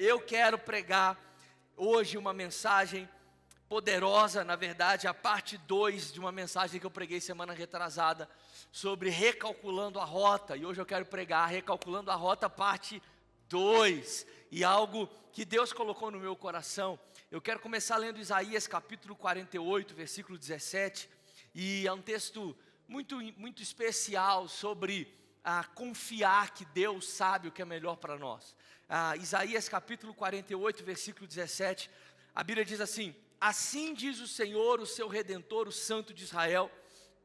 Eu quero pregar hoje uma mensagem poderosa, na verdade, a parte 2 de uma mensagem que eu preguei semana retrasada, sobre recalculando a rota. E hoje eu quero pregar recalculando a rota, parte 2. E algo que Deus colocou no meu coração. Eu quero começar lendo Isaías capítulo 48, versículo 17. E é um texto muito especial sobre confiar que Deus sabe o que é melhor para nós. Isaías capítulo 48, versículo 17, a Bíblia diz assim: assim diz o Senhor, o seu Redentor, o Santo de Israel: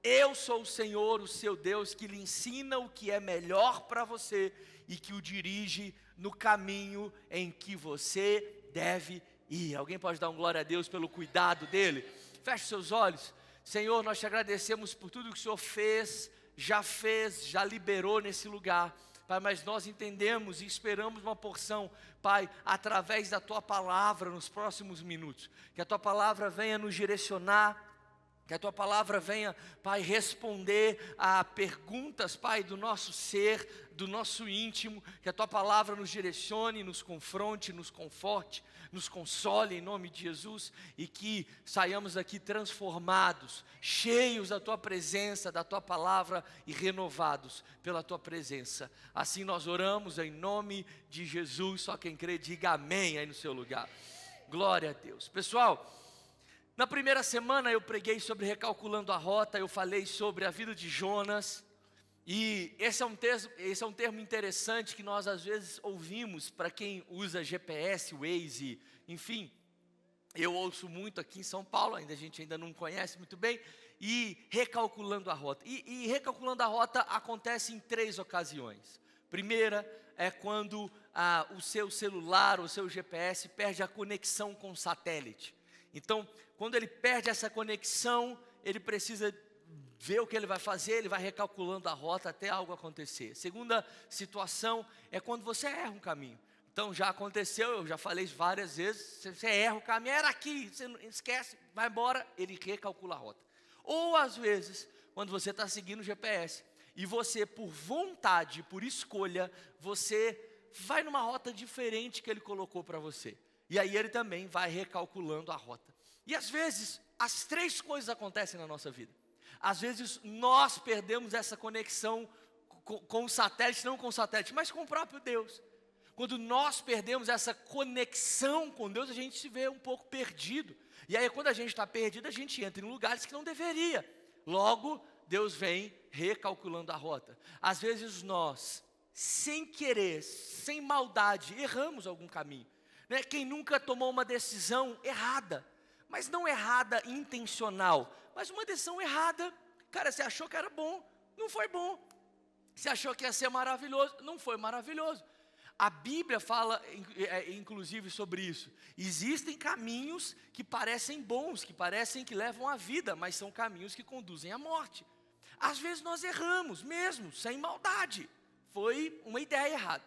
eu sou o Senhor, o seu Deus, que lhe ensina o que é melhor para você e que o dirige no caminho em que você deve ir. Alguém pode dar um glória a Deus pelo cuidado dele? Feche seus olhos. Senhor, nós te agradecemos por tudo que o Senhor fez, já liberou nesse lugar, Pai, mas nós entendemos e esperamos uma porção, Pai, através da Tua Palavra nos próximos minutos, que a Tua Palavra venha nos direcionar, que a Tua Palavra venha, Pai, responder a perguntas, Pai, do nosso ser, do nosso íntimo, que a Tua Palavra nos direcione, nos confronte, nos conforte, nos console em nome de Jesus, e que saiamos aqui transformados, cheios da Tua presença, da Tua Palavra e renovados pela Tua presença. Assim nós oramos em nome de Jesus. Só quem crê diga amém aí no seu lugar. Glória a Deus. Pessoal, na primeira semana eu preguei sobre recalculando a rota, eu falei sobre a vida de Jonas, e esse é um termo interessante que nós às vezes ouvimos para quem usa GPS, Waze, enfim, eu ouço muito aqui em São Paulo, a gente ainda não conhece muito bem, e recalculando a rota. E recalculando a rota acontece em 3 ocasiões. Primeira é quando o seu celular, o seu GPS perde a conexão com o satélite. Então, quando ele perde essa conexão, ele precisa ver o que ele vai fazer, ele vai recalculando a rota até algo acontecer. Segunda situação é quando você erra um caminho. Então, já aconteceu, eu já falei várias vezes, você erra o caminho, era aqui, você não esquece, vai embora, ele recalcula a rota. Ou às vezes, quando você está seguindo o GPS, e você por vontade, por escolha, você vai numa rota diferente que ele colocou para você. E aí ele também vai recalculando a rota. E às vezes, as 3 coisas acontecem na nossa vida. Às vezes nós perdemos essa conexão com o satélite, não com o satélite, mas com o próprio Deus. Quando nós perdemos essa conexão com Deus, a gente se vê um pouco perdido. E aí quando a gente está perdido, a gente entra em lugares que não deveria. Logo, Deus vem recalculando a rota. Às vezes nós, sem querer, sem maldade, erramos algum caminho. Quem nunca tomou uma decisão errada, mas não errada intencional, mas uma decisão errada. Cara, você achou que era bom, não foi bom. Você achou que ia ser maravilhoso, não foi maravilhoso. A Bíblia fala, inclusive, sobre isso. Existem caminhos que parecem bons, que parecem que levam à vida, mas são caminhos que conduzem à morte. Às vezes nós erramos mesmo, sem maldade. Foi uma ideia errada.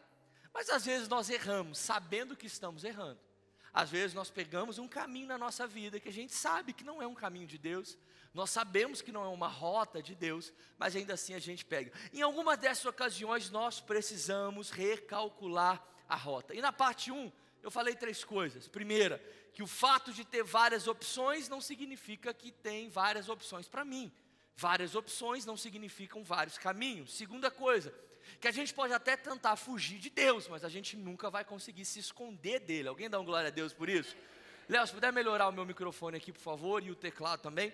Mas às vezes nós erramos, sabendo que estamos errando. Às vezes nós pegamos um caminho na nossa vida que a gente sabe que não é um caminho de Deus. Nós sabemos que não é uma rota de Deus, mas ainda assim a gente pega. Em algumas dessas ocasiões nós precisamos recalcular a rota. E na parte 1 eu falei 3 coisas. Primeira, que o fato de ter várias opções não significa que tem várias opções para mim. Várias opções não significam vários caminhos. Segunda coisa, que a gente pode até tentar fugir de Deus, mas a gente nunca vai conseguir se esconder dele. Alguém dá um glória a Deus por isso? Léo, se puder melhorar o meu microfone aqui, por favor, e o teclado também.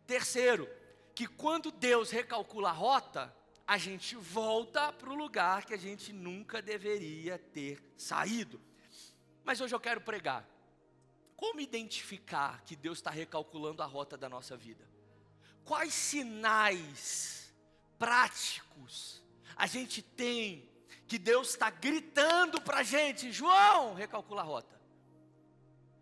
Terceiro, que quando Deus recalcula a rota, a gente volta para o lugar que a gente nunca deveria ter saído. Mas hoje eu quero pregar. Como identificar que Deus está recalculando a rota da nossa vida? Quais sinais práticos a gente tem que Deus está gritando para a gente: João, recalcula a rota.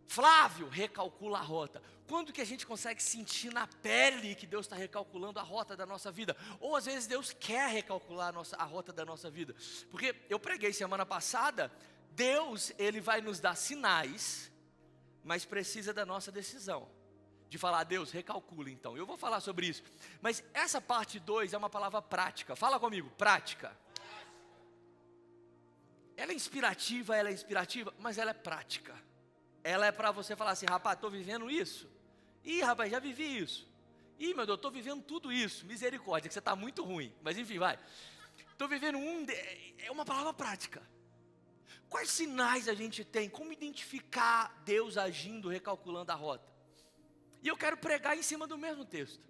Flávio, recalcula a rota. Quando que a gente consegue sentir na pele que Deus está recalculando a rota da nossa vida? Ou às vezes Deus quer recalcular a rota da nossa vida. Porque eu preguei semana passada, Deus, Ele vai nos dar sinais, mas precisa da nossa decisão. De falar: Deus, recalcula então. Eu vou falar sobre isso. Mas essa parte 2 é uma palavra prática. Fala comigo, prática. ela é inspirativa, mas ela é prática. Ela é para você falar assim, rapaz, estou vivendo isso. Ih, rapaz, já vivi isso. Ih, meu Deus, estou vivendo tudo isso. Misericórdia, que você está muito ruim. Mas enfim, vai. Estou vivendo é uma palavra prática. Quais sinais a gente tem? Como identificar Deus agindo, recalculando a rota? E eu quero pregar em cima do mesmo texto.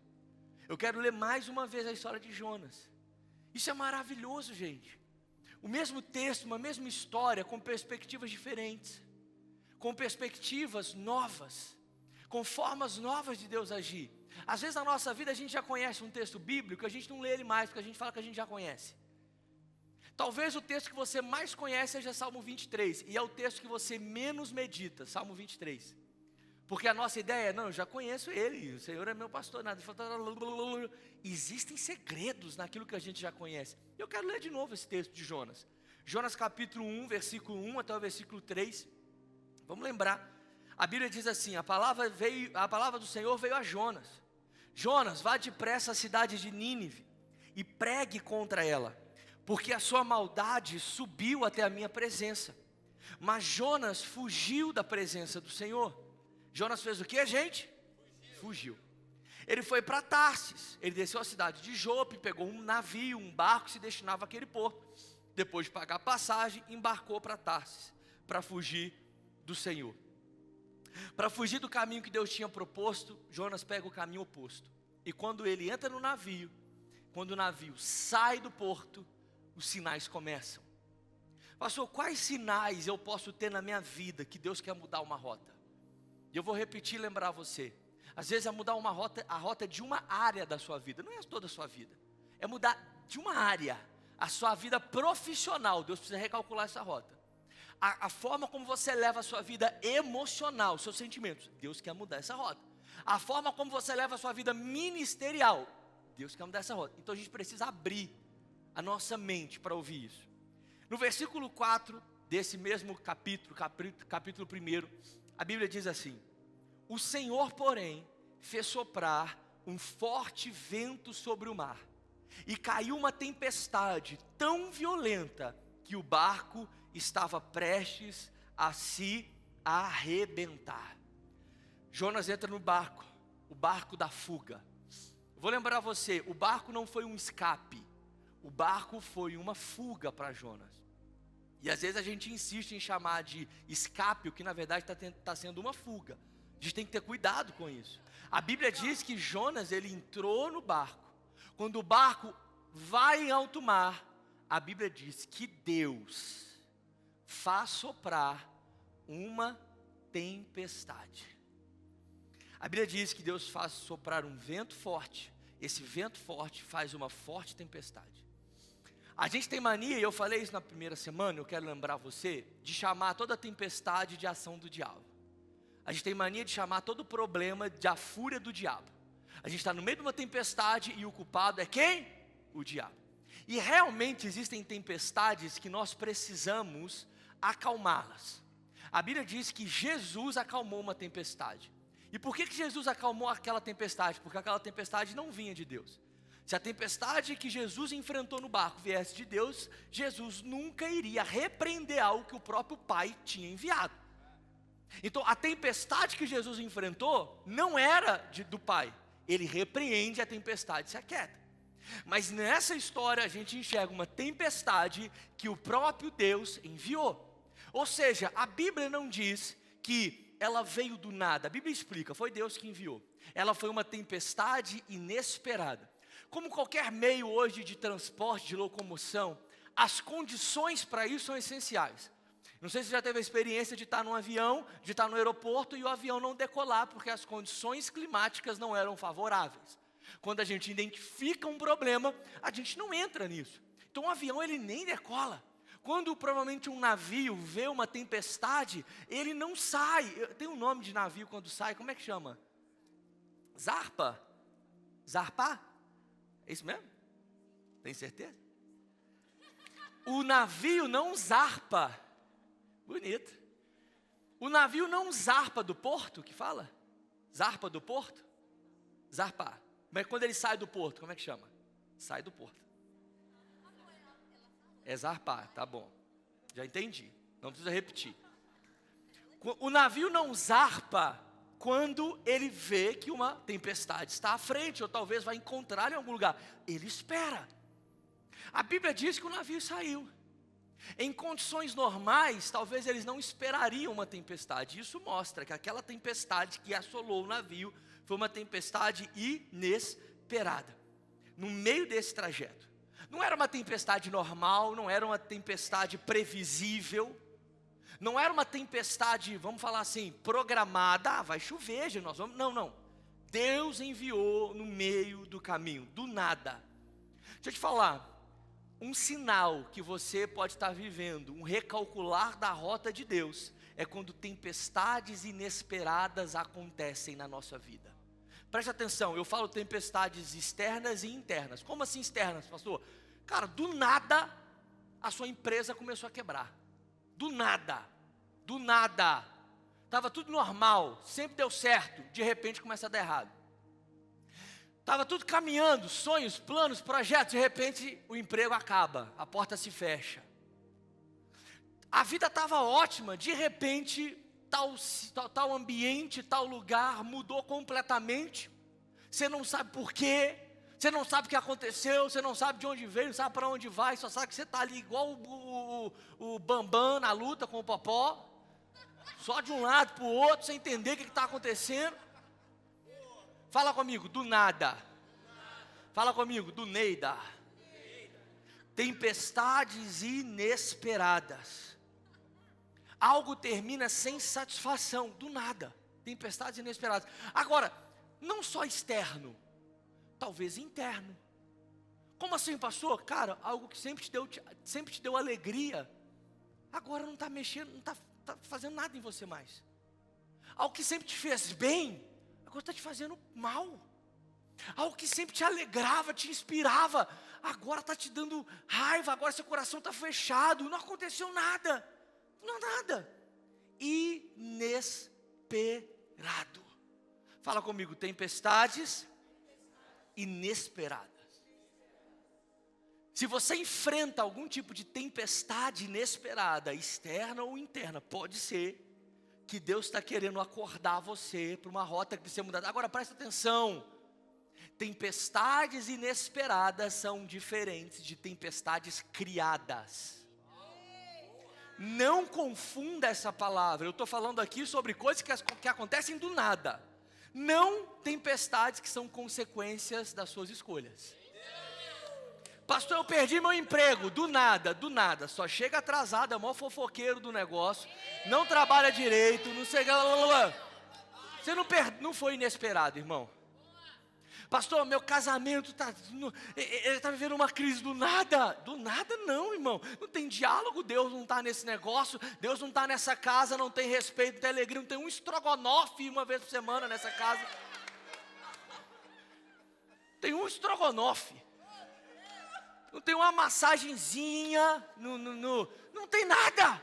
Eu quero ler mais uma vez a história de Jonas. Isso é maravilhoso, gente. O mesmo texto, uma mesma história, com perspectivas diferentes, com perspectivas novas, com formas novas de Deus agir. Às vezes na nossa vida a gente já conhece um texto bíblico, a gente não lê ele mais, porque a gente fala que a gente já conhece. Talvez o texto que você mais conhece seja Salmo 23, e é o texto que você menos medita, Salmo 23. Porque a nossa ideia é, não, eu já conheço ele, o Senhor é meu pastor, nada. Existem segredos naquilo que a gente já conhece. Eu quero ler de novo esse texto de Jonas. Jonas capítulo 1, versículo 1 até o versículo 3. Vamos lembrar. A Bíblia diz assim, a palavra do Senhor veio a Jonas. Jonas, vá depressa à cidade de Nínive e pregue contra ela, porque a sua maldade subiu até a minha presença. Mas Jonas fugiu da presença do Senhor. Jonas fez o que, gente? Fugiu. Ele foi para Tarsis. Ele desceu à cidade de Jope, pegou um navio, um barco que se destinava àquele porto. Depois de pagar passagem, embarcou para Tarsis, para fugir do Senhor. Para fugir do caminho que Deus tinha proposto, Jonas pega o caminho oposto. E quando ele entra no navio, quando o navio sai do porto, os sinais começam. Pastor, quais sinais eu posso ter na minha vida que Deus quer mudar uma rota? E eu vou repetir e lembrar você. Às vezes é mudar uma rota, a rota de uma área da sua vida, não é toda a sua vida. É mudar de uma área, a sua vida profissional. Deus precisa recalcular essa rota. A forma como você leva a sua vida emocional, seus sentimentos, Deus quer mudar essa rota. A forma como você leva a sua vida ministerial, Deus quer mudar essa rota. Então a gente precisa abrir a nossa mente para ouvir isso. No versículo 4 desse mesmo capítulo 1, a Bíblia diz assim: o Senhor, porém, fez soprar um forte vento sobre o mar, e caiu uma tempestade tão violenta que o barco estava prestes a se arrebentar. Jonas entra no barco, o barco da fuga. Vou lembrar você, o barco não foi um escape, o barco foi uma fuga para Jonas. E às vezes a gente insiste em chamar de escape, o que na verdade está sendo uma fuga. A gente tem que ter cuidado com isso. A Bíblia diz que Jonas, ele entrou no barco. Quando o barco vai em alto mar, a Bíblia diz que Deus faz soprar uma tempestade. A Bíblia diz que Deus faz soprar um vento forte. Esse vento forte faz uma forte tempestade. A gente tem mania, e eu falei isso na primeira semana, eu quero lembrar você, de chamar toda tempestade de ação do diabo. A gente tem mania de chamar todo problema de a fúria do diabo. A gente está no meio de uma tempestade e o culpado é quem? O diabo. E realmente existem tempestades que nós precisamos acalmá-las. A Bíblia diz que Jesus acalmou uma tempestade. E por que Jesus acalmou aquela tempestade? Porque aquela tempestade não vinha de Deus. Se a tempestade que Jesus enfrentou no barco viesse de Deus, Jesus nunca iria repreender algo que o próprio Pai tinha enviado. Então a tempestade que Jesus enfrentou não era do Pai. Ele repreende a tempestade e se aquieta. Mas nessa história a gente enxerga uma tempestade que o próprio Deus enviou. Ou seja, a Bíblia não diz que ela veio do nada. A Bíblia explica, foi Deus que enviou. Ela foi uma tempestade inesperada. Como qualquer meio hoje de transporte, de locomoção, as condições para isso são essenciais. Não sei se você já teve a experiência de estar num avião, de estar no aeroporto e o avião não decolar porque as condições climáticas não eram favoráveis. Quando a gente identifica um problema, a gente não entra nisso. Então o avião ele nem decola. Quando provavelmente um navio vê uma tempestade, ele não sai. Tem um nome de navio quando sai, como é que chama? Zarpa? Zarpar? É isso mesmo? Tem certeza? O navio não zarpa. Bonito. O navio não zarpa do porto, que fala? Zarpa do porto? Zarpar. Mas quando ele sai do porto, como é que chama? Sai do porto. É zarpar, tá bom. Já entendi, não precisa repetir. O navio não zarpa quando ele vê que uma tempestade está à frente, ou talvez vai encontrar em algum lugar. Ele espera. A Bíblia diz que o navio saiu. Em condições normais, talvez eles não esperariam uma tempestade. Isso mostra que aquela tempestade que assolou o navio foi uma tempestade inesperada. No meio desse trajeto. Não era uma tempestade normal, não era uma tempestade previsível. Não era uma tempestade, vamos falar assim, programada. Vai chover, gente, nós vamos... Não. Deus enviou no meio do caminho, do nada. Deixa eu te falar. Um sinal que você pode estar vivendo, um recalcular da rota de Deus, é quando tempestades inesperadas acontecem na nossa vida. Preste atenção, eu falo tempestades externas e internas. Como assim externas, pastor? Cara, do nada, a sua empresa começou a quebrar. Do nada. Estava tudo normal, sempre deu certo, de repente começa a dar errado. Estava tudo caminhando, sonhos, planos, projetos, de repente o emprego acaba, a porta se fecha. A vida estava ótima, de repente tal ambiente, tal lugar mudou completamente. Você não sabe por quê, você não sabe o que aconteceu, você não sabe de onde veio, não sabe para onde vai, só sabe que você está ali igual o Bambam na luta com o Popó, só de um lado para o outro, sem entender o que está acontecendo. Fala comigo, do nada. Fala comigo, do Neida. Tempestades inesperadas. Algo termina sem satisfação, do nada. Tempestades inesperadas. Agora, não só externo, talvez interno. Como assim, pastor? Cara, algo que sempre te deu alegria, agora não está mexendo, não está fazendo nada em você mais. Algo que sempre te fez bem, agora está te fazendo mal. Algo que sempre te alegrava, te inspirava, agora está te dando raiva, agora seu coração está fechado, não aconteceu nada. Não nada. Inesperado. Fala comigo, tempestades inesperadas. Se você enfrenta algum tipo de tempestade inesperada, externa ou interna, pode ser que Deus está querendo acordar você para uma rota que precisa mudar. Agora presta atenção, tempestades inesperadas são diferentes de tempestades criadas. Não confunda essa palavra, eu estou falando aqui sobre coisas que acontecem do nada. Não tempestades que são consequências das suas escolhas. Pastor, eu perdi meu emprego, do nada, só chega atrasado, é o maior fofoqueiro do negócio, não trabalha direito, não sei, você não foi inesperado, irmão. Pastor, meu casamento ele está vivendo uma crise do nada não, irmão, não tem diálogo, Deus não está nesse negócio, Deus não está nessa casa, não tem respeito, não tem alegria, não tem um estrogonofe uma vez por semana nessa casa, tem um estrogonofe, não tem uma massagenzinha, não tem nada,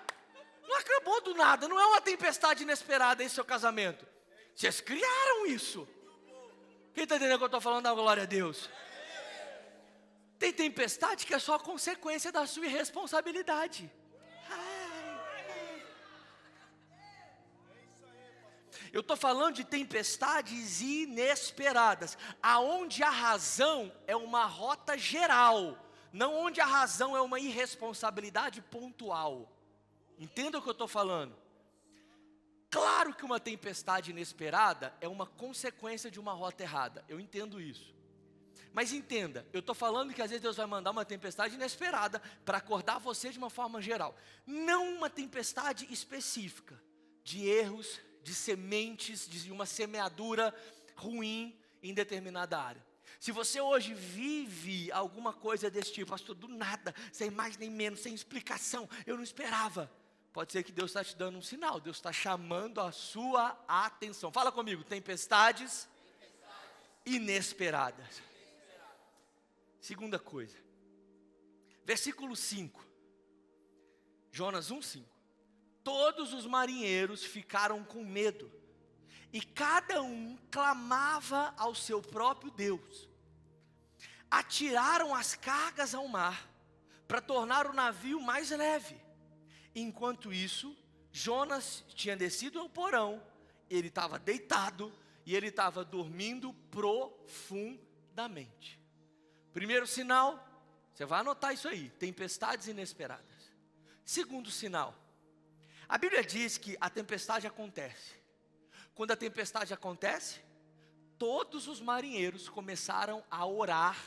não acabou do nada, não é uma tempestade inesperada esse seu casamento, vocês criaram isso. Quem está entendendo o que eu estou falando? Da glória a Deus. Tem tempestade que é só consequência da sua irresponsabilidade. Eu estou falando de tempestades inesperadas, aonde a razão é uma rota geral, não onde a razão é uma irresponsabilidade pontual. Entenda o que eu estou falando? Claro que uma tempestade inesperada é uma consequência de uma rota errada, eu entendo isso. Mas entenda, eu estou falando que às vezes Deus vai mandar uma tempestade inesperada para acordar você de uma forma geral. Não uma tempestade específica, de erros, de sementes, de uma semeadura ruim em determinada área. Se você hoje vive alguma coisa desse tipo, pastor, do nada, sem mais nem menos, sem explicação, eu não esperava. Pode ser que Deus está te dando um sinal, Deus está chamando a sua atenção. Fala comigo, tempestades inesperadas. Segunda coisa, versículo 5, Jonas 1:5. Todos os marinheiros ficaram com medo, e cada um clamava ao seu próprio Deus. Atiraram as cargas ao mar, para tornar o navio mais leve. Enquanto isso, Jonas tinha descido ao porão, ele estava deitado e ele estava dormindo profundamente. Primeiro sinal, você vai anotar isso aí, tempestades inesperadas. Segundo sinal, a Bíblia diz que a tempestade acontece. Quando a tempestade acontece, todos os marinheiros começaram a orar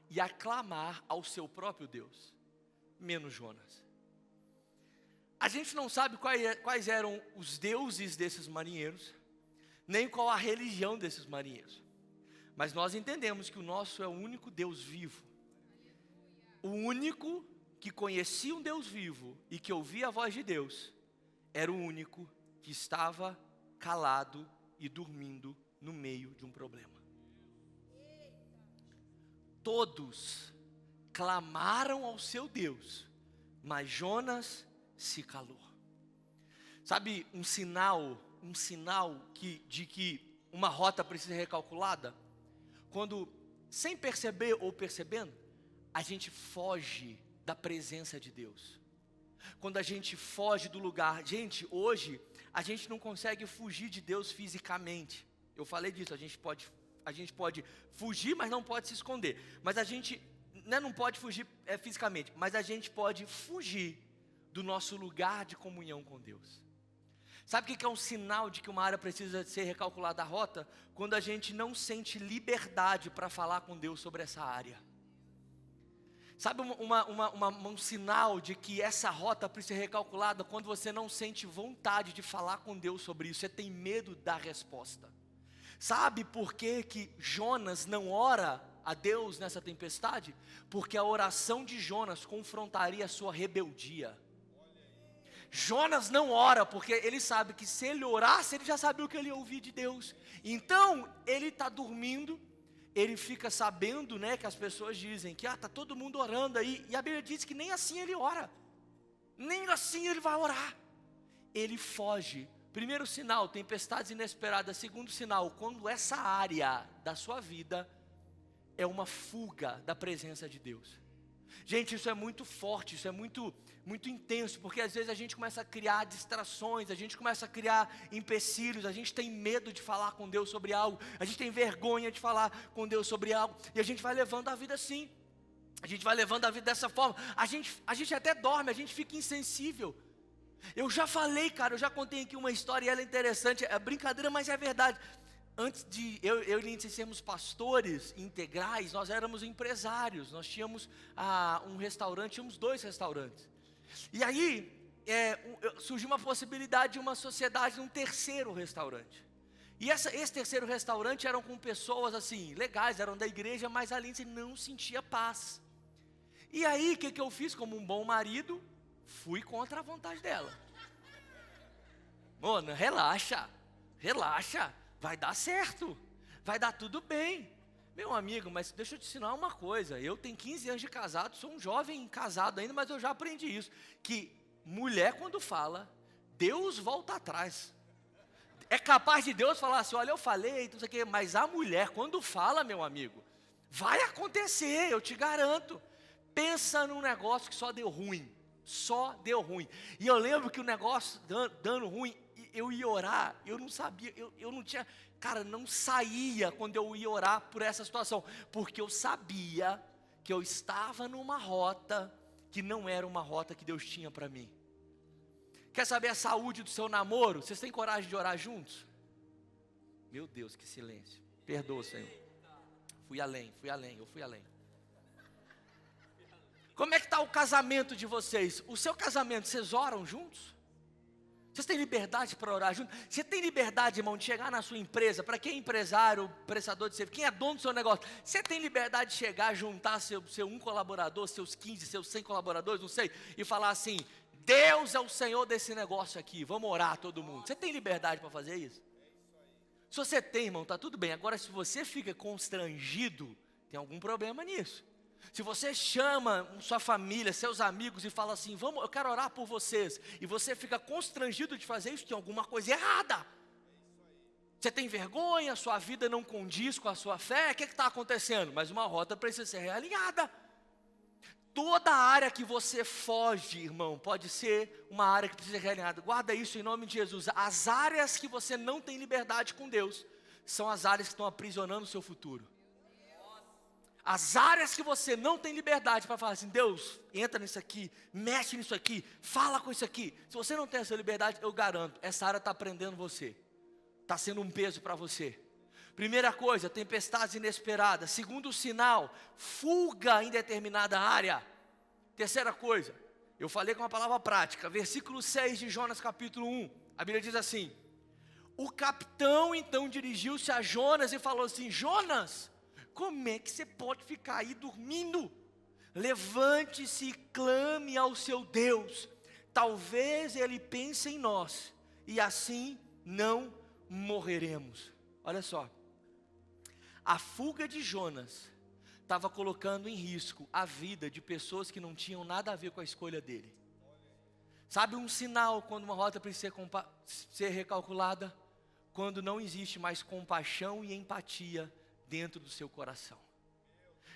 e a clamar ao seu próprio Deus, menos Jonas. A gente não sabe quais eram os deuses desses marinheiros, nem qual a religião desses marinheiros. Mas nós entendemos que o nosso é o único Deus vivo. O único que conhecia um Deus vivo e que ouvia a voz de Deus, era o único que estava calado e dormindo no meio de um problema. Todos clamaram ao seu Deus, mas Jonas se calou. Sabe um sinal de que uma rota precisa ser recalculada? Quando, sem perceber ou percebendo, a gente foge da presença de Deus. Quando a gente foge do lugar. Gente, hoje, a gente não consegue fugir de Deus fisicamente. Eu falei disso, a gente pode fugir, mas não pode se esconder. Mas a gente não pode fugir fisicamente, mas a gente pode fugir do nosso lugar de comunhão com Deus. Sabe o que é um sinal de que uma área precisa ser recalculada a rota? Quando a gente não sente liberdade para falar com Deus sobre essa área. Sabe um sinal de que essa rota precisa ser recalculada? Quando você não sente vontade de falar com Deus sobre isso, você tem medo da resposta. Sabe por que Jonas não ora a Deus nessa tempestade? Porque a oração de Jonas confrontaria a sua rebeldia. Jonas não ora, porque ele sabe que se ele orasse, ele já sabia o que ele ia ouvir de Deus. Então, ele está dormindo, ele fica sabendo, que as pessoas dizem que está todo mundo orando aí, e a Bíblia diz que nem assim ele ora, nem assim ele vai orar. Ele foge. Primeiro sinal, tempestades inesperadas. Segundo sinal, quando essa área da sua vida é uma fuga da presença de Deus. Gente, isso é muito forte, isso é muito intenso, porque às vezes a gente começa a criar distrações, a gente começa a criar empecilhos, a gente tem medo de falar com Deus sobre algo, a gente tem vergonha de falar com Deus sobre algo, e a gente vai levando a vida assim, a gente vai levando a vida dessa forma, a gente até dorme, a gente fica insensível. Eu já falei, cara, eu já contei aqui uma história e ela é interessante, é brincadeira, mas é verdade. Antes de eu e Lindsay sermos pastores integrais, nós éramos empresários, nós tínhamos um restaurante, tínhamos 2 restaurantes. E aí, surgiu uma possibilidade de uma sociedade, um terceiro restaurante. E esse terceiro restaurante eram com pessoas assim, legais, eram da igreja, mas a Lindsay não sentia paz. E aí, o que eu fiz como um bom marido? Fui contra a vontade dela. Mano, relaxa, vai dar certo, vai dar tudo bem. Meu amigo, mas deixa eu te ensinar uma coisa, eu tenho 15 anos de casado, sou um jovem casado ainda, mas eu já aprendi isso, que mulher quando fala, Deus volta atrás. É capaz de Deus falar assim, olha eu falei, não sei o quê, mas a mulher quando fala, meu amigo, vai acontecer, eu te garanto. Pensa num negócio que só deu ruim. E eu lembro que o negócio dando ruim, eu ia orar, eu não sabia, eu não tinha, cara, não saía quando eu ia orar por essa situação, porque eu sabia que eu estava numa rota que não era uma rota que Deus tinha para mim. Quer saber a saúde do seu namoro? Vocês têm coragem de orar juntos? Meu Deus, que silêncio, perdoa, Senhor. Eu fui além. Como é que está o casamento de vocês? O seu casamento, vocês oram juntos? Vocês têm liberdade para orar juntos? Você tem liberdade, irmão, de chegar na sua empresa? Para quem é empresário, prestador de serviço, quem é dono do seu negócio? Você tem liberdade de chegar, juntar seu um colaborador, seus 15, seus 100 colaboradores, não sei, e falar assim, Deus é o Senhor desse negócio aqui, vamos orar todo mundo. Você tem liberdade para fazer isso? Se você tem, irmão, está tudo bem. Agora, se você fica constrangido, tem algum problema nisso. Se você chama sua família, seus amigos e fala assim, vamos, eu quero orar por vocês, e você fica constrangido de fazer isso, tem alguma coisa errada. Você tem vergonha, sua vida não condiz com a sua fé, o que está acontecendo? Mas uma rota precisa ser realinhada. Toda área que você foge, irmão, pode ser uma área que precisa ser realinhada. Guarda isso em nome de Jesus. As áreas que você não tem liberdade com Deus são as áreas que estão aprisionando o seu futuro. As áreas que você não tem liberdade para falar assim, Deus, entra nisso aqui, mexe nisso aqui, fala com isso aqui. Se você não tem essa liberdade, eu garanto, essa área está prendendo você. Está sendo um peso para você. Primeira coisa, tempestades inesperadas. Segundo sinal, fuga em determinada área. Terceira coisa, eu falei com uma palavra prática. Versículo 6 de Jonas capítulo 1. A Bíblia diz assim: o capitão então dirigiu-se a Jonas e falou assim: Jonas, como é que você pode ficar aí dormindo? Levante-se e clame ao seu Deus. Talvez ele pense em nós e assim não morreremos. Olha só. A fuga de Jonas estava colocando em risco a vida de pessoas que não tinham nada a ver com a escolha dele. Sabe um sinal quando uma rota precisa ser recalculada? Quando não existe mais compaixão e empatia dentro do seu coração.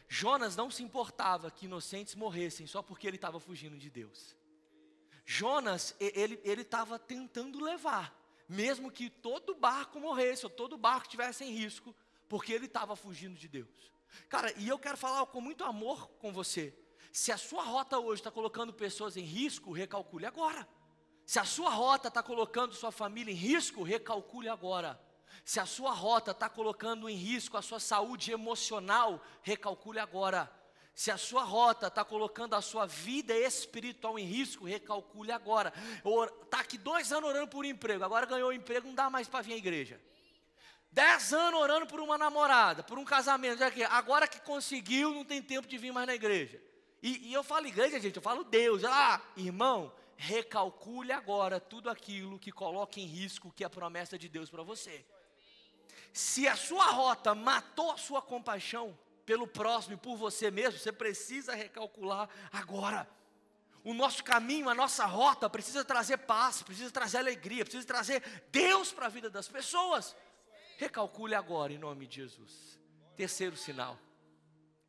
Jonas não se importava que inocentes morressem só porque ele estava fugindo de Deus. Jonas, ele estava tentando levar, mesmo que todo barco morresse ou todo barco estivesse em risco, porque ele estava fugindo de Deus. Cara, e eu quero falar com muito amor com você. Se a sua rota hoje está colocando pessoas em risco, recalcule agora. Se a sua rota está colocando sua família em risco, recalcule agora. Se a sua rota está colocando em risco a sua saúde emocional, recalcule agora. Se a sua rota está colocando a sua vida espiritual em risco, recalcule agora. Está aqui 2 anos orando por um emprego, agora ganhou o emprego, não dá mais para vir à igreja. 10 anos orando por uma namorada, por um casamento, agora que conseguiu, não tem tempo de vir mais na igreja. E eu falo igreja, gente, eu falo Deus. Irmão, recalcule agora tudo aquilo que coloca em risco que é a promessa de Deus para você. Se a sua rota matou a sua compaixão pelo próximo e por você mesmo, você precisa recalcular agora. O nosso caminho, a nossa rota precisa trazer paz, precisa trazer alegria, precisa trazer Deus para a vida das pessoas. Recalcule agora em nome de Jesus. Terceiro sinal.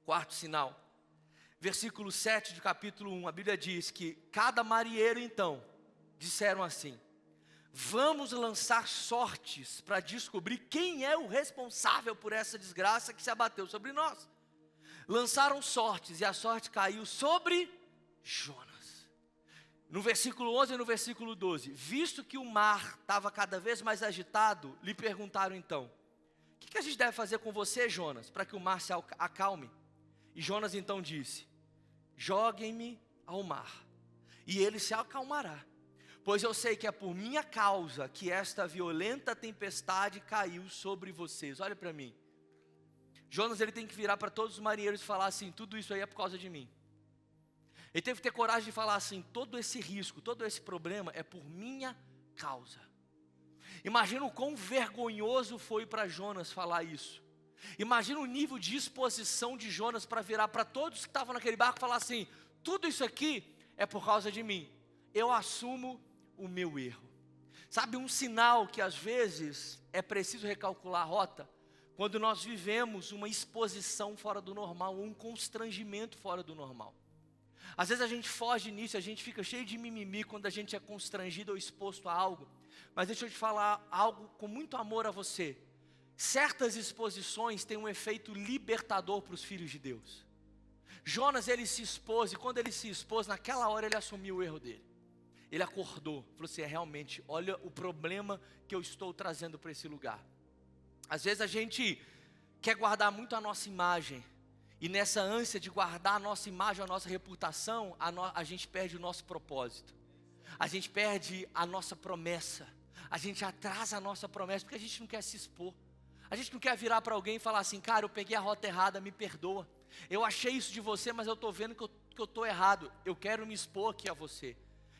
Quarto sinal. Versículo 7 do capítulo 1, a Bíblia diz que cada marinheiro então, disseram assim: vamos lançar sortes para descobrir quem é o responsável por essa desgraça que se abateu sobre nós. Lançaram sortes e a sorte caiu sobre Jonas. No versículo 11 e no versículo 12, visto que o mar estava cada vez mais agitado, lhe perguntaram então: o que a gente deve fazer com você, Jonas, para que o mar se acalme? E Jonas então disse: joguem-me ao mar, e ele se acalmará, pois eu sei que é por minha causa que esta violenta tempestade caiu sobre vocês. Olha para mim. Jonas, ele tem que virar para todos os marinheiros e falar assim: tudo isso aí é por causa de mim. Ele teve que ter coragem de falar assim: todo esse risco, todo esse problema é por minha causa. Imagina o quão vergonhoso foi para Jonas falar isso. Imagina o nível de exposição de Jonas para virar para todos que estavam naquele barco e falar assim: tudo isso aqui é por causa de mim. Eu assumo o meu erro. Sabe um sinal que às vezes é preciso recalcular a rota? Quando nós vivemos uma exposição fora do normal, um constrangimento fora do normal. Às vezes a gente foge nisso, a gente fica cheio de mimimi quando a gente é constrangido ou exposto a algo. Mas deixa eu te falar algo com muito amor a você. Certas exposições têm um efeito libertador para os filhos de Deus. Jonas, ele se expôs, e quando ele se expôs, naquela hora ele assumiu o erro dele. Ele acordou, falou assim: realmente, olha o problema que eu estou trazendo para esse lugar. Às vezes a gente quer guardar muito a nossa imagem, e nessa ânsia de guardar a nossa imagem, a nossa reputação, a gente perde o nosso propósito. A gente perde a nossa promessa. A gente atrasa a nossa promessa, porque a gente não quer se expor. A gente não quer virar para alguém e falar assim: cara, eu peguei a rota errada, me perdoa. Eu achei isso de você, mas eu estou vendo que eu estou errado. Eu quero me expor aqui a você.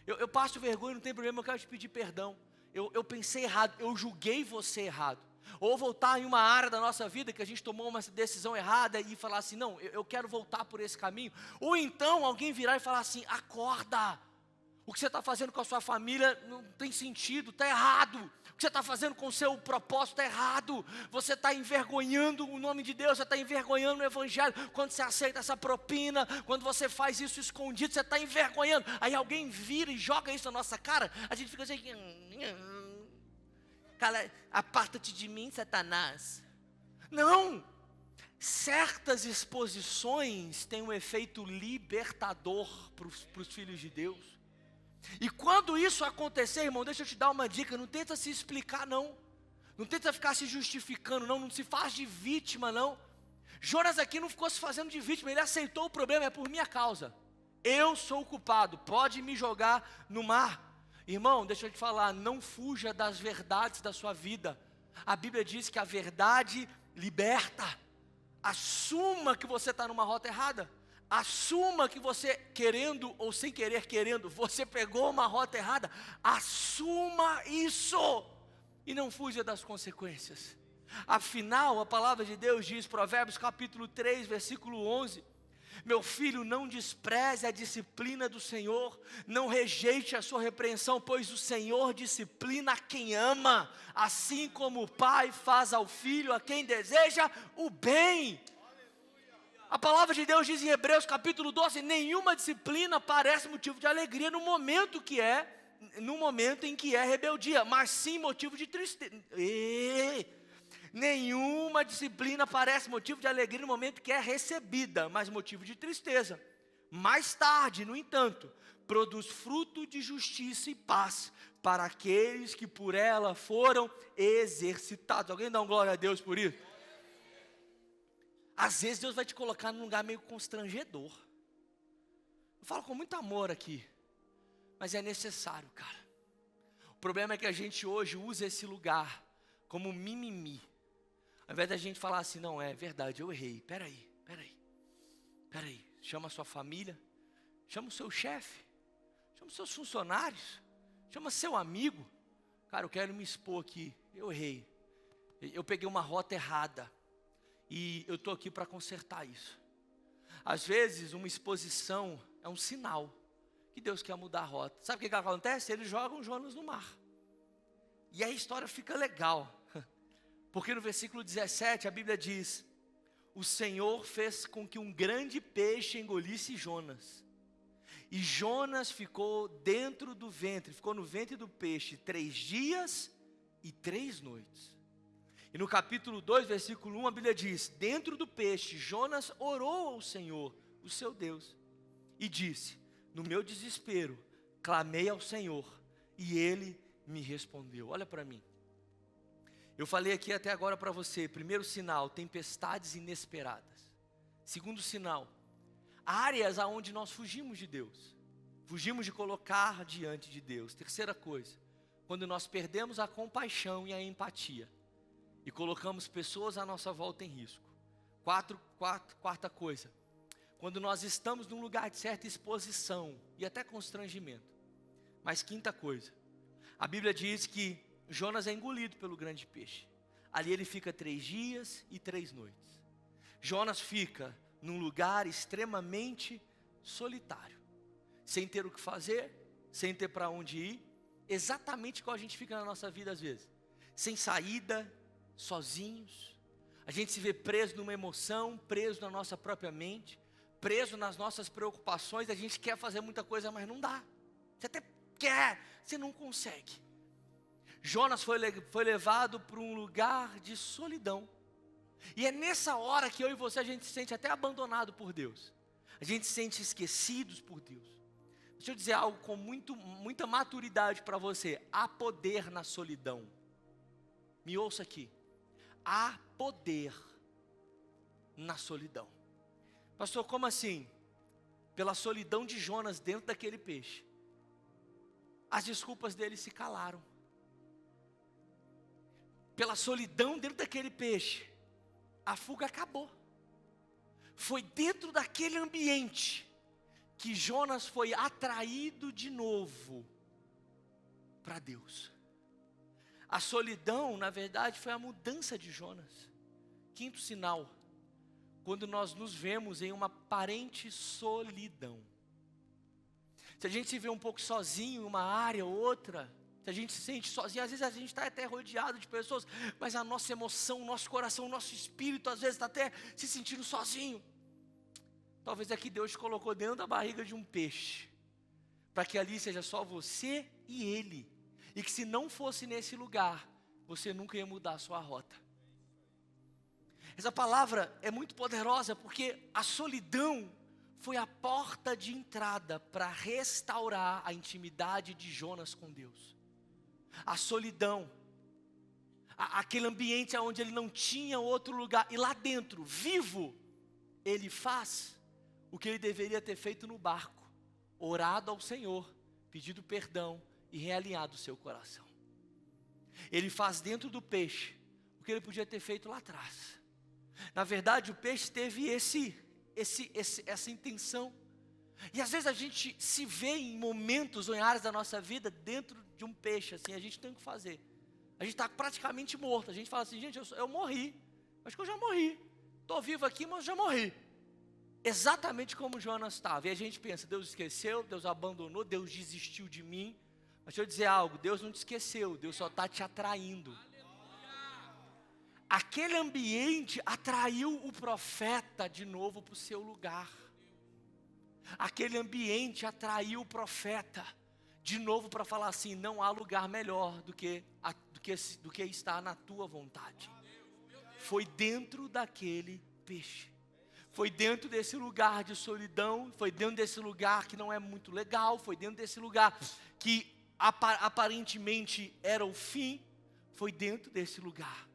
Eu passo vergonha, não tem problema, eu quero te pedir perdão. Eu pensei errado, eu julguei você errado. Ou voltar em uma área da nossa vida que a gente tomou uma decisão errada e falar assim: não, eu quero voltar por esse caminho. Ou então alguém virar e falar assim: acorda, o que você está fazendo com a sua família não tem sentido, está errado. O que você está fazendo com o seu propósito é errado. Você está envergonhando o nome de Deus, você está envergonhando o Evangelho. Quando você aceita essa propina, quando você faz isso escondido, você está envergonhando. Aí alguém vira e joga isso na nossa cara, a gente fica assim, cara, aparta-te de mim, Satanás. Não! Certas exposições têm um efeito libertador para os filhos de Deus. E quando isso acontecer, irmão, deixa eu te dar uma dica, não tenta se explicar não. Não tenta ficar se justificando não, não se faz de vítima não. Jonas aqui não ficou se fazendo de vítima, ele aceitou o problema, é por minha causa. Eu sou o culpado, pode me jogar no mar. Irmão, deixa eu te falar, não fuja das verdades da sua vida. A Bíblia diz que a verdade liberta. Assuma que você está numa rota errada. Assuma que você, querendo ou sem querer querendo, você pegou uma rota errada. Assuma isso e não fuja das consequências. Afinal, a palavra de Deus diz, Provérbios capítulo 3, versículo 11: meu filho, não despreze a disciplina do Senhor, não rejeite a sua repreensão, pois o Senhor disciplina a quem ama, assim como o pai faz ao filho, a quem deseja o bem. A palavra de Deus diz em Hebreus capítulo 12, nenhuma disciplina parece motivo de alegria no momento em que é rebeldia, mas sim motivo de tristeza. Nenhuma disciplina parece motivo de alegria no momento que é recebida, mas motivo de tristeza. Mais tarde, no entanto, produz fruto de justiça e paz para aqueles que por ela foram exercitados. Alguém dá um glória a Deus por isso? Às vezes Deus vai te colocar num lugar meio constrangedor. Eu falo com muito amor aqui, mas é necessário, cara. O problema é que a gente hoje usa esse lugar como mimimi. Ao invés da gente falar assim, não, é verdade, eu errei, peraí, chama a sua família, chama o seu chefe, chama os seus funcionários, chama seu amigo. Cara, eu quero me expor aqui, eu errei, eu peguei uma rota errada, e eu estou aqui para consertar isso. Às vezes, uma exposição é um sinal que Deus quer mudar a rota. Sabe o que acontece? Eles jogam Jonas no mar, e aí a história fica legal. Porque no versículo 17 a Bíblia diz, o Senhor fez com que um grande peixe engolisse Jonas. E Jonas ficou dentro do ventre, ficou no ventre do peixe 3 dias e 3 noites. E no capítulo 2, versículo 1, a Bíblia diz, dentro do peixe Jonas orou ao Senhor, o seu Deus, e disse, no meu desespero, clamei ao Senhor, e Ele me respondeu. Olha para mim. Eu falei aqui até agora para você, primeiro sinal, tempestades inesperadas. Segundo sinal, áreas aonde nós fugimos de Deus. Fugimos de colocar diante de Deus. Terceira coisa, quando nós perdemos a compaixão e a empatia. E colocamos pessoas à nossa volta em risco. Quarta coisa, quando nós estamos num lugar de certa exposição e até constrangimento. Mas quinta coisa, a Bíblia diz que Jonas é engolido pelo grande peixe. Ali ele fica 3 dias e 3 noites. Jonas fica num lugar extremamente solitário, sem ter o que fazer, sem ter para onde ir, exatamente igual a gente fica na nossa vida às vezes, sem saída, sozinhos. A gente se vê preso numa emoção, preso na nossa própria mente, preso nas nossas preocupações. A gente quer fazer muita coisa, mas não dá. Você até quer, você não consegue. Jonas foi levado para um lugar de solidão. E é nessa hora que eu e você, a gente se sente até abandonado por Deus. A gente se sente esquecidos por Deus. Deixa eu dizer algo com muita maturidade para você. Há poder na solidão. Me ouça aqui. Há poder na solidão. Pastor, como assim? Pela solidão de Jonas dentro daquele peixe, as desculpas dele se calaram. Pela solidão dentro daquele peixe, a fuga acabou. Foi dentro daquele ambiente que Jonas foi atraído de novo para Deus. A solidão, na verdade, foi a mudança de Jonas. Quinto sinal, quando nós nos vemos em uma aparente solidão. Se a gente se vê um pouco sozinho em uma área ou outra, Se a gente se sente sozinho, às vezes a gente está até rodeado de pessoas, mas a nossa emoção, o nosso coração, o nosso espírito, às vezes está até se sentindo sozinho. Talvez aqui Deus te colocou dentro da barriga de um peixe, para que ali seja só você e Ele. E que se não fosse nesse lugar, você nunca ia mudar a sua rota. Essa palavra é muito poderosa, porque a solidão foi a porta de entrada para restaurar a intimidade de Jonas com Deus. A solidão, aquele ambiente onde ele não tinha outro lugar, e lá dentro, vivo, ele faz o que ele deveria ter feito no barco, orado ao Senhor, pedido perdão e realinhado o seu coração. Ele faz dentro do peixe o que ele podia ter feito lá atrás. Na verdade, o peixe teve essa intenção. E às vezes a gente se vê em momentos ou em áreas da nossa vida dentro de um peixe, assim, a gente tem o que fazer. A gente está praticamente morto. A gente fala assim, gente, eu morri. Acho que eu já morri. Estou vivo aqui, mas já morri. Exatamente como Jonas estava. E a gente pensa, Deus esqueceu, Deus abandonou, Deus desistiu de mim. Mas deixa eu dizer algo, Deus não te esqueceu, Deus só está te atraindo. Aquele ambiente atraiu o profeta de novo para o seu lugar. Aquele ambiente atraiu o profeta de novo para falar assim, não há lugar melhor do que estar na tua vontade. Foi dentro daquele peixe. Foi dentro desse lugar de solidão, foi dentro desse lugar que não é muito legal, foi dentro desse lugar que aparentemente era o fim, foi dentro desse lugar.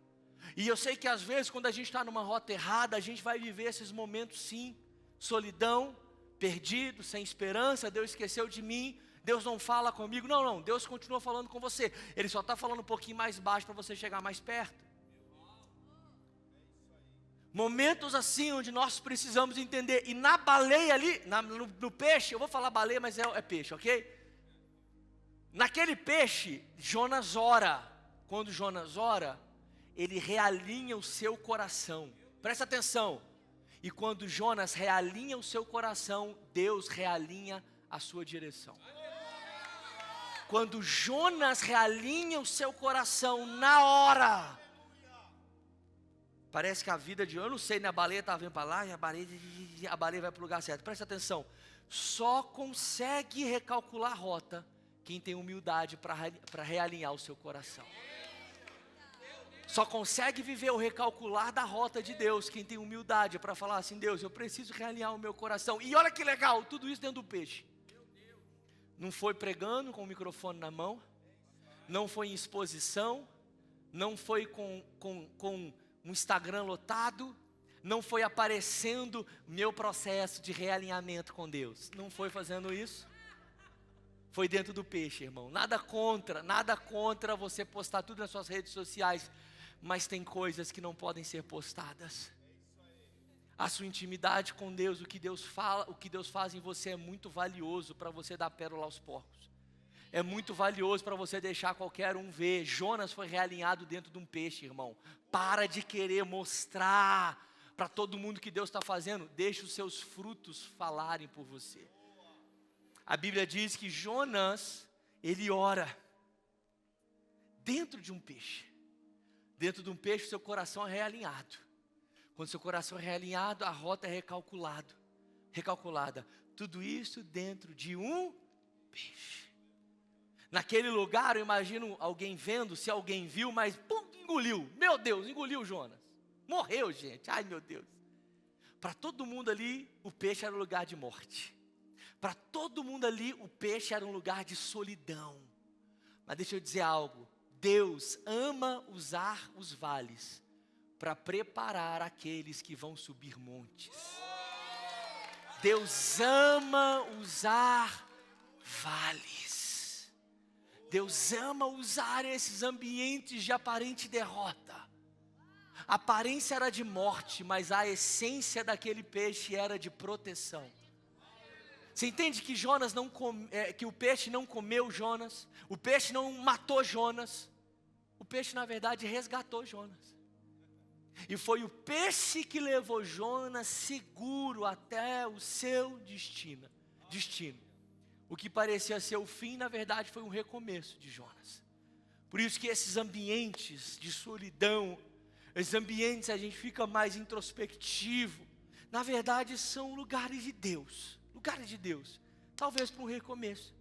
E eu sei que às vezes quando a gente está numa rota errada, a gente vai viver esses momentos sim, solidão, perdido, sem esperança, Deus esqueceu de mim, Deus não fala comigo. Não, Deus continua falando com você, Ele só está falando um pouquinho mais baixo para você chegar mais perto. Momentos assim onde nós precisamos entender. E na baleia ali, no peixe, eu vou falar baleia, mas é peixe, ok? Naquele peixe, Jonas ora. Quando Jonas ora, ele realinha o seu coração. Presta atenção. E quando Jonas realinha o seu coração, Deus realinha a sua direção. Quando Jonas realinha o seu coração na hora, parece que a vida de... Eu não sei, né? A baleia estava vindo para lá e a baleia vai para o lugar certo. Presta atenção. Só consegue recalcular a rota quem tem humildade para realinhar o seu coração. Só consegue viver o recalcular da rota de Deus quem tem humildade para falar assim, Deus, eu preciso realinhar o meu coração. E olha que legal, tudo isso dentro do peixe. Não foi pregando com o microfone na mão, não foi em exposição, não foi com um Instagram lotado, não foi aparecendo meu processo de realinhamento com Deus. Não foi fazendo isso. Foi dentro do peixe, irmão. Nada contra você postar tudo nas suas redes sociais, mas tem coisas que não podem ser postadas. A sua intimidade com Deus, o que Deus fala, o que Deus faz em você é muito valioso para você dar pérola aos porcos. É muito valioso para você deixar qualquer um ver. Jonas foi realinhado dentro de um peixe, irmão. Para de querer mostrar para todo mundo que Deus está fazendo. Deixe os seus frutos falarem por você. A Bíblia diz que Jonas, ele ora dentro de um peixe. Dentro de um peixe, seu coração é realinhado. Quando seu coração é realinhado, a rota é recalculada. Tudo isso dentro de um peixe. Naquele lugar, eu imagino alguém vendo, se alguém viu, mas pum, engoliu. Meu Deus, engoliu Jonas. Morreu, gente. Ai, meu Deus. Para todo mundo ali, o peixe era um lugar de morte. Para todo mundo ali, o peixe era um lugar de solidão. Mas deixa eu dizer algo. Deus ama usar os vales para preparar aqueles que vão subir montes. Deus ama usar vales. Deus ama usar esses ambientes de aparente derrota. A aparência era de morte, mas a essência daquele peixe era de proteção. Você entende que que o peixe não comeu Jonas? O peixe não matou Jonas? O peixe, na verdade, resgatou Jonas. E foi o peixe que levou Jonas seguro até o seu destino. O que parecia ser o fim, na verdade, foi um recomeço de Jonas. Por isso que esses ambientes de solidão, esses ambientes a gente fica mais introspectivo, na verdade são lugares de Deus, talvez para um recomeço.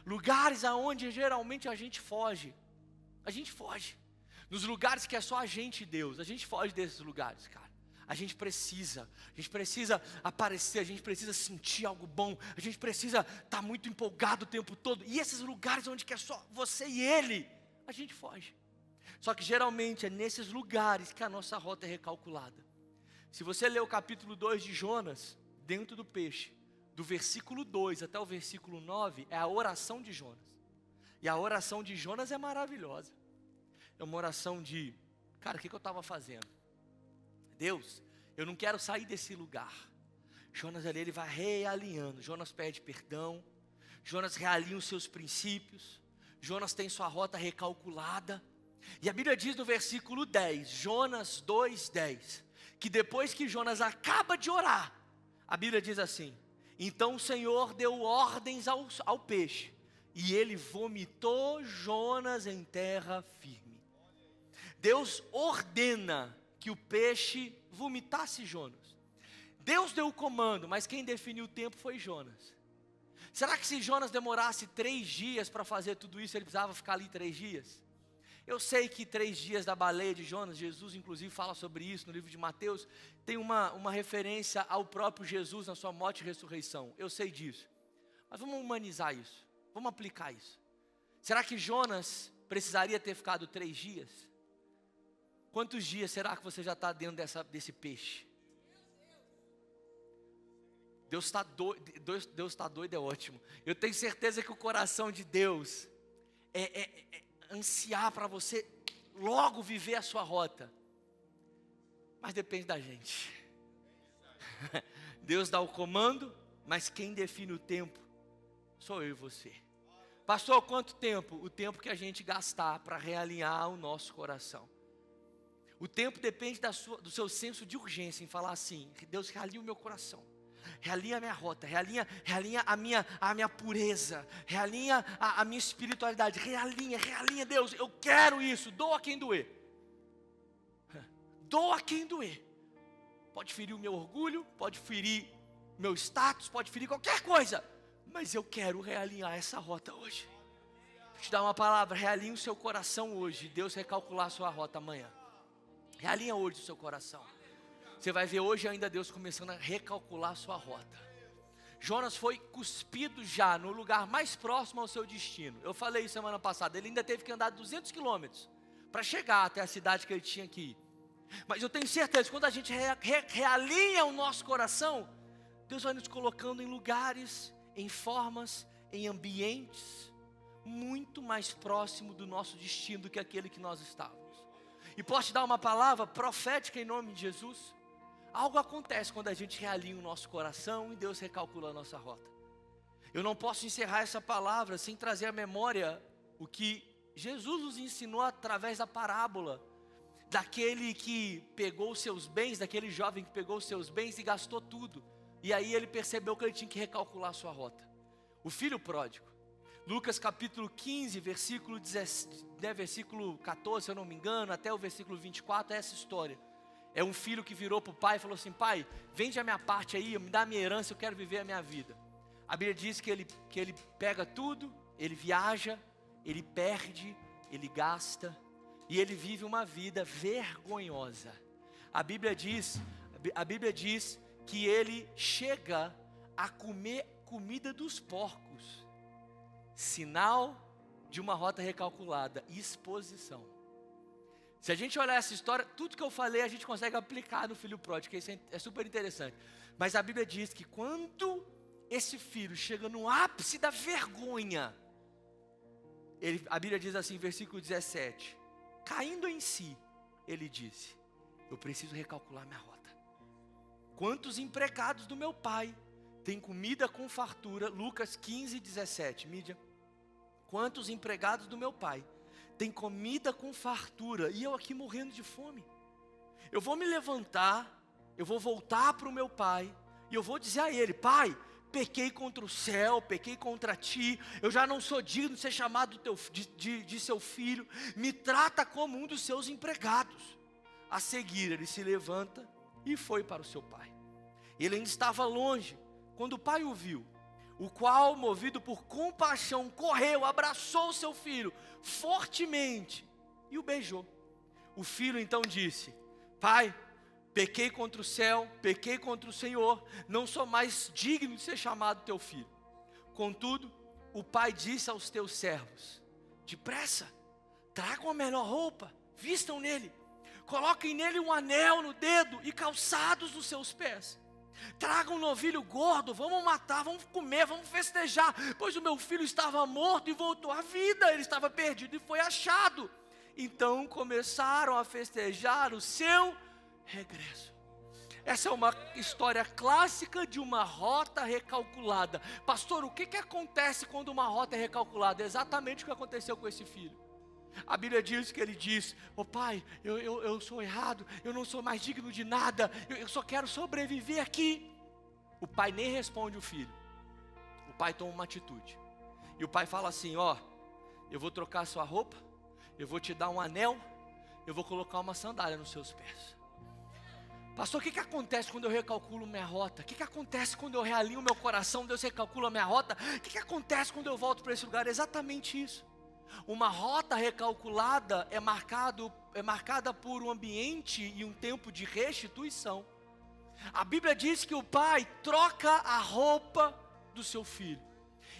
Lugares aonde geralmente a gente foge, nos lugares que é só a gente e Deus, a gente foge desses lugares, cara. A gente precisa aparecer, a gente precisa sentir algo bom, a gente precisa estar muito empolgado o tempo todo. E esses lugares onde que é só você e Ele, a gente foge. Só que geralmente é nesses lugares que a nossa rota é recalculada. Se você ler o capítulo 2 de Jonas, dentro do peixe, do versículo 2 até o versículo 9, é a oração de Jonas. E a oração de Jonas é maravilhosa. É uma oração de, cara, o que eu estava fazendo? Deus, eu não quero sair desse lugar. Jonas ali, ele vai realinhando. Jonas pede perdão. Jonas realinha os seus princípios. Jonas tem sua rota recalculada. E a Bíblia diz no versículo 10, Jonas 2:10, que depois que Jonas acaba de orar, a Bíblia diz assim: então o Senhor deu ordens ao peixe, e ele vomitou Jonas em terra firme. Deus ordena que o peixe vomitasse Jonas. Deus deu o comando, mas quem definiu o tempo foi Jonas. Será que se Jonas demorasse 3 dias para fazer tudo isso, ele precisava ficar ali 3 dias? Eu sei que 3 dias da baleia de Jonas, Jesus inclusive fala sobre isso no livro de Mateus, tem uma referência ao próprio Jesus na sua morte e ressurreição. Eu sei disso, mas vamos humanizar isso, vamos aplicar isso. Será que Jonas precisaria ter ficado 3 dias? Quantos dias será que você já está dentro desse peixe? Deus está doido, é ótimo. Eu tenho certeza que o coração de Deus é ansiar para você logo viver a sua rota. Mas depende da gente. Deus dá o comando, mas quem define o tempo sou eu e você. Pastor, quanto tempo? O tempo que a gente gastar para realinhar o nosso coração. O tempo depende do seu senso de urgência em falar assim: Deus, realinha o meu coração, realinha a minha rota, realinha a minha pureza, realinha a minha espiritualidade, realinha Deus, eu quero isso, doa quem doer. Doa quem doer. Pode ferir o meu orgulho, pode ferir meu status, pode ferir qualquer coisa, mas eu quero realinhar essa rota hoje. Vou te dar uma palavra: realinha o seu coração hoje, Deus recalcular a sua rota amanhã. Realinha hoje o seu coração. Você vai ver hoje ainda Deus começando a recalcular a sua rota. Jonas foi cuspido já no lugar mais próximo ao seu destino. Eu falei isso semana passada. Ele ainda teve que andar 200 quilômetros para chegar até a cidade que ele tinha que ir. Mas eu tenho certeza que quando a gente realinha o nosso coração, Deus vai nos colocando em lugares, em formas, em ambientes muito mais próximo do nosso destino do que aquele que nós estávamos. E posso te dar uma palavra profética em nome de Jesus? Algo acontece quando a gente realinha o nosso coração e Deus recalcula a nossa rota. Eu não posso encerrar essa palavra sem trazer à memória o que Jesus nos ensinou através da parábola daquele que pegou os seus bens, daquele jovem que pegou os seus bens e gastou tudo. E aí ele percebeu que ele tinha que recalcular a sua rota. O filho pródigo. Lucas capítulo 15, versículo 14, se eu não me engano, até o versículo 24, é essa história. É um filho que virou para o pai e falou assim: pai, vende a minha parte aí, me dá a minha herança, eu quero viver a minha vida. A Bíblia diz que ele pega tudo, ele viaja, ele perde, ele gasta, e ele vive uma vida vergonhosa. A Bíblia diz que ele chega a comer comida dos porcos. Sinal de uma rota recalculada, exposição. Se a gente olhar essa história, tudo que eu falei a gente consegue aplicar no filho pródigo, que isso é super interessante. Mas a Bíblia diz que quando esse filho chega no ápice da vergonha, a Bíblia diz assim, versículo 17, caindo em si, ele disse: eu preciso recalcular minha rota. Quantos empregados do meu pai têm comida com fartura? Lucas 15, 17, mídia. Quantos empregados do meu pai têm comida com fartura e eu aqui morrendo de fome? Eu vou me levantar, eu vou voltar para o meu pai e eu vou dizer a ele: pai, pequei contra o céu, pequei contra ti, eu já não sou digno de ser chamado de seu filho, me trata como um dos seus empregados. A seguir ele se levanta e foi para o seu pai. Ele ainda estava longe, quando o pai o viu, o qual, movido por compaixão, correu, abraçou seu filho fortemente e o beijou. O filho então disse: pai, pequei contra o céu, pequei contra o Senhor, não sou mais digno de ser chamado teu filho. Contudo, o pai disse aos teus servos: depressa, tragam a melhor roupa, vistam nele, coloquem nele um anel no dedo e calçados nos seus pés. Tragam um novilho gordo, vamos matar, vamos comer, vamos festejar, pois o meu filho estava morto e voltou à vida, ele estava perdido e foi achado. Então começaram a festejar o seu regresso. Essa é uma história clássica de uma rota recalculada. Pastor, o que acontece quando uma rota é recalculada? É exatamente o que aconteceu com esse filho. A Bíblia diz que ele diz: pai, eu sou errado, eu não sou mais digno de nada, eu só quero sobreviver aqui. O pai nem responde o filho. O pai toma uma atitude. E o pai fala assim: eu vou trocar a sua roupa, eu vou te dar um anel, eu vou colocar uma sandália nos seus pés. Pastor, o que acontece quando eu recalculo minha rota? O que acontece quando eu realinho meu coração, Deus recalcula a minha rota? O que acontece quando eu volto para esse lugar? É exatamente isso. Uma rota recalculada é marcada por um ambiente e um tempo de restituição. A Bíblia diz que o pai troca a roupa do seu filho.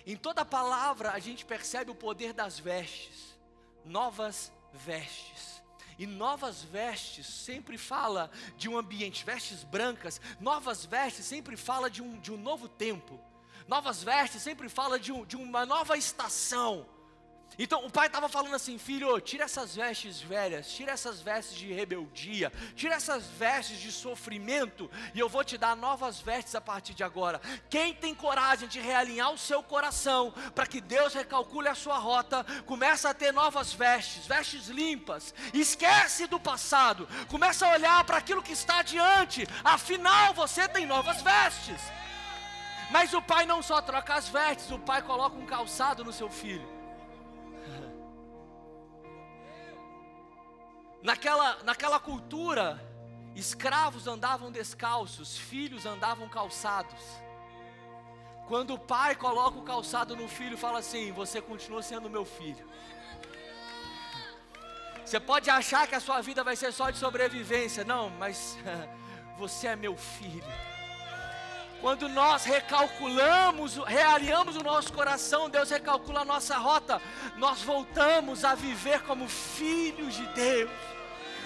Em toda a palavra a gente percebe o poder das vestes, novas vestes. E novas vestes sempre fala de um ambiente, vestes brancas, novas vestes sempre fala de um novo tempo. Novas vestes sempre fala de uma nova estação. Então o pai estava falando assim: filho, tira essas vestes velhas, tira essas vestes de rebeldia, tira essas vestes de sofrimento, e eu vou te dar novas vestes a partir de agora. Quem tem coragem de realinhar o seu coração, para que Deus recalcule a sua rota, começa a ter novas vestes, vestes limpas, esquece do passado, começa a olhar para aquilo que está adiante, afinal você tem novas vestes. Mas o pai não só troca as vestes, o pai coloca um calçado no seu filho. Naquela cultura, escravos andavam descalços, filhos andavam calçados. Quando o pai coloca o calçado no filho, fala assim: você continua sendo meu filho. Você pode achar que a sua vida vai ser só de sobrevivência, não, mas você é meu filho. Quando nós realinhamos o nosso coração, Deus recalcula a nossa rota, nós voltamos a viver como filhos de Deus.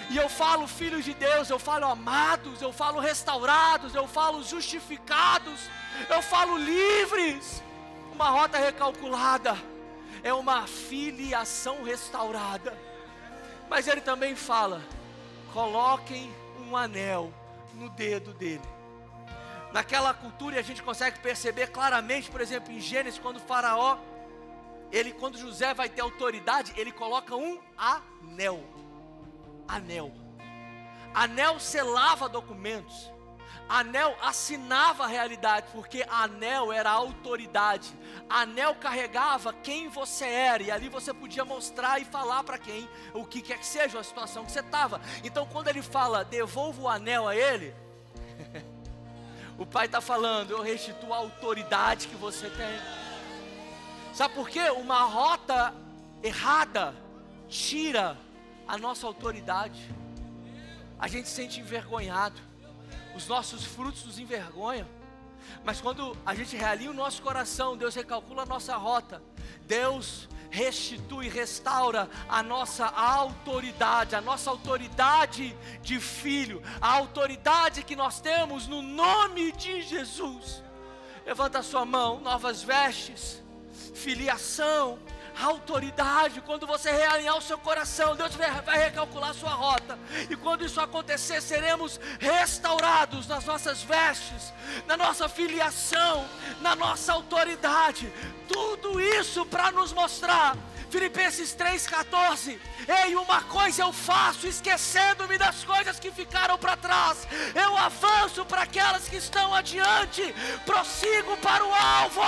E eu falo filhos de Deus, eu falo amados, eu falo restaurados, eu falo justificados, eu falo livres. Uma rota recalculada é uma filiação restaurada. Mas ele também fala: coloquem um anel no dedo dele. Naquela cultura, e a gente consegue perceber claramente, por exemplo, em Gênesis, quando o faraó, quando José vai ter autoridade, ele coloca um anel. Anel selava documentos. Anel assinava a realidade, porque anel era a autoridade. Anel carregava quem você era, e ali você podia mostrar e falar para quem, o que quer que seja a situação que você estava. Então quando ele fala: devolva o anel a ele, o pai está falando: eu restituo a autoridade que você tem. Sabe por quê? Uma rota errada tira a nossa autoridade. A gente se sente envergonhado, os nossos frutos nos envergonham. Mas quando a gente realinha o nosso coração, Deus recalcula a nossa rota, Deus restitui, restaura a nossa autoridade de filho, a autoridade que nós temos no nome de Jesus. Levanta a sua mão. Novas vestes, filiação, autoridade. Quando você realinhar o seu coração, Deus vai recalcular a sua rota, e quando isso acontecer, seremos restaurados nas nossas vestes, na nossa filiação, na nossa autoridade. Tudo isso para nos mostrar Filipenses 3,14. Ei, uma coisa eu faço, esquecendo-me das coisas que ficaram para trás, eu avanço para aquelas que estão adiante, prossigo para o alvo.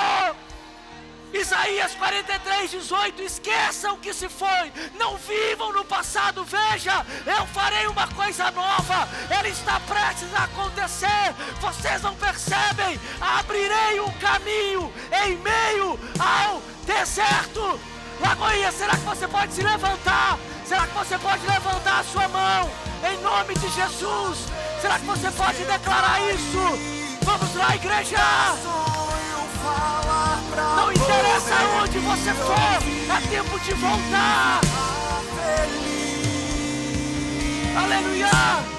Isaías 43:18. Esqueçam o que se foi, não vivam no passado. Veja, eu farei uma coisa nova, ela está prestes a acontecer. Vocês não percebem? Abrirei um caminho em meio ao deserto. Lagoinha, será que você pode se levantar? Será que você pode levantar a sua mão em nome de Jesus? Será que você pode declarar isso? Vamos lá, igreja. Não interessa onde você for, é tempo de voltar. Aleluia.